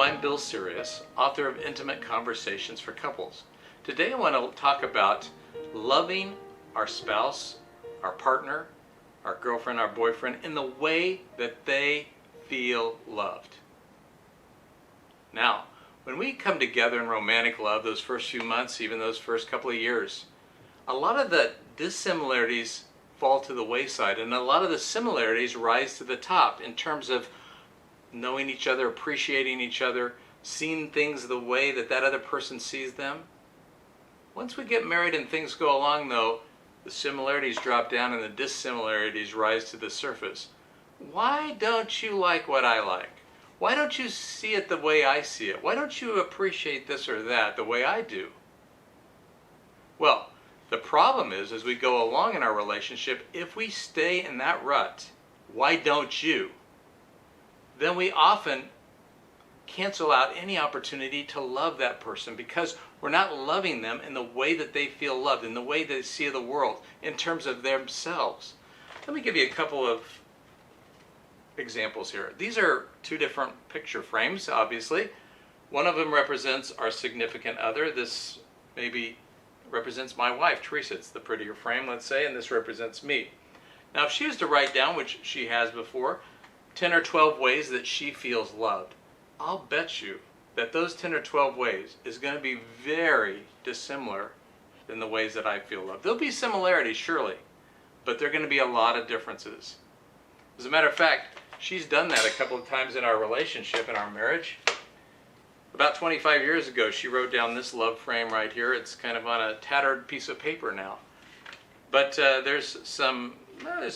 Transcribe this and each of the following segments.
I'm Bill Syrios, author of Intimate Conversations for Couples. Today I want to talk about loving our spouse, our partner, our girlfriend, our boyfriend in the way that they feel loved. Now, when we come together in romantic love, those first few months, even those first couple of years, a lot of the dissimilarities fall to the wayside and a lot of the similarities rise to the top in terms of knowing each other, appreciating each other, seeing things the way that that other person sees them. Once we get married and things go along though, the similarities drop down and the dissimilarities rise to the surface. Why don't you like what I like? Why don't you see it the way I see it? Why don't you appreciate this or that the way I do? Well, the problem is, as we go along in our relationship, if we stay in that rut, why don't you? Then we often cancel out any opportunity to love that person because we're not loving them in the way that they feel loved, in the way they see the world, in terms of themselves. Let me give you a couple of examples here. These are two different picture frames, obviously. One of them represents our significant other. This maybe represents my wife, Teresa. It's the prettier frame, let's say, and this represents me. Now, if she was to write down, which she has before, 10 or 12 ways that she feels loved, I'll bet you that those 10 or 12 ways is going to be very dissimilar than the ways that I feel loved. There'll be similarities, surely, but there are going to be a lot of differences. As a matter of fact, she's done that a couple of times in our relationship, in our marriage. About 25 years ago, she wrote down this love frame right here. It's kind of on a tattered piece of paper now. But there's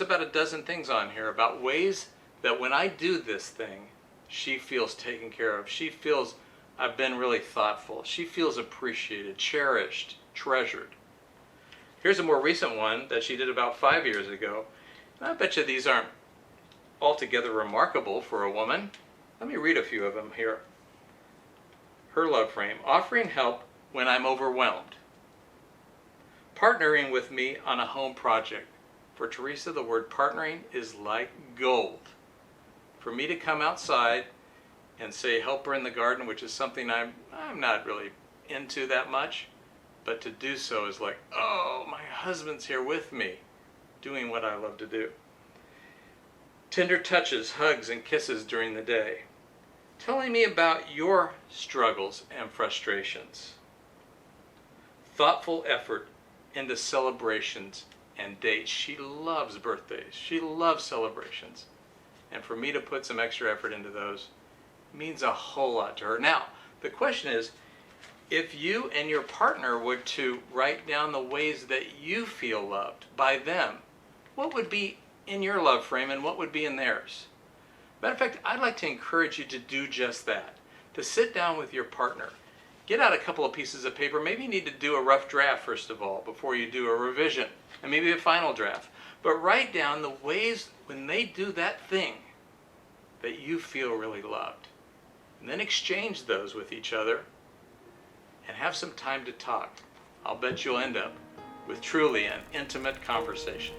about a dozen things on here about ways that when I do this thing, she feels taken care of. She feels I've been really thoughtful. She feels appreciated, cherished, treasured. Here's a more recent one that she did about 5 years ago. And I bet you these aren't altogether remarkable for a woman. Let me read a few of them here. Her love frame: offering help when I'm overwhelmed. Partnering with me on a home project. For Teresa, the word partnering is like gold. For me to come outside and say help her in the garden, which is something I'm not really into that much, but to do so is like, oh, my husband's here with me doing what I love to do. Tender touches, hugs, and kisses during the day. Telling me about your struggles and frustrations. Thoughtful effort into celebrations and dates. She loves birthdays. She loves celebrations. And for me to put some extra effort into those means a whole lot to her. Now, the question is, if you and your partner were to write down the ways that you feel loved by them, what would be in your love frame and what would be in theirs? Matter of fact, I'd like to encourage you to do just that. To sit down with your partner. Get out a couple of pieces of paper. Maybe you need to do a rough draft first of all before you do a revision, and maybe a final draft. But write down the ways when they do that thing that you feel really loved. And then exchange those with each other and have some time to talk. I'll bet you'll end up with truly an intimate conversation.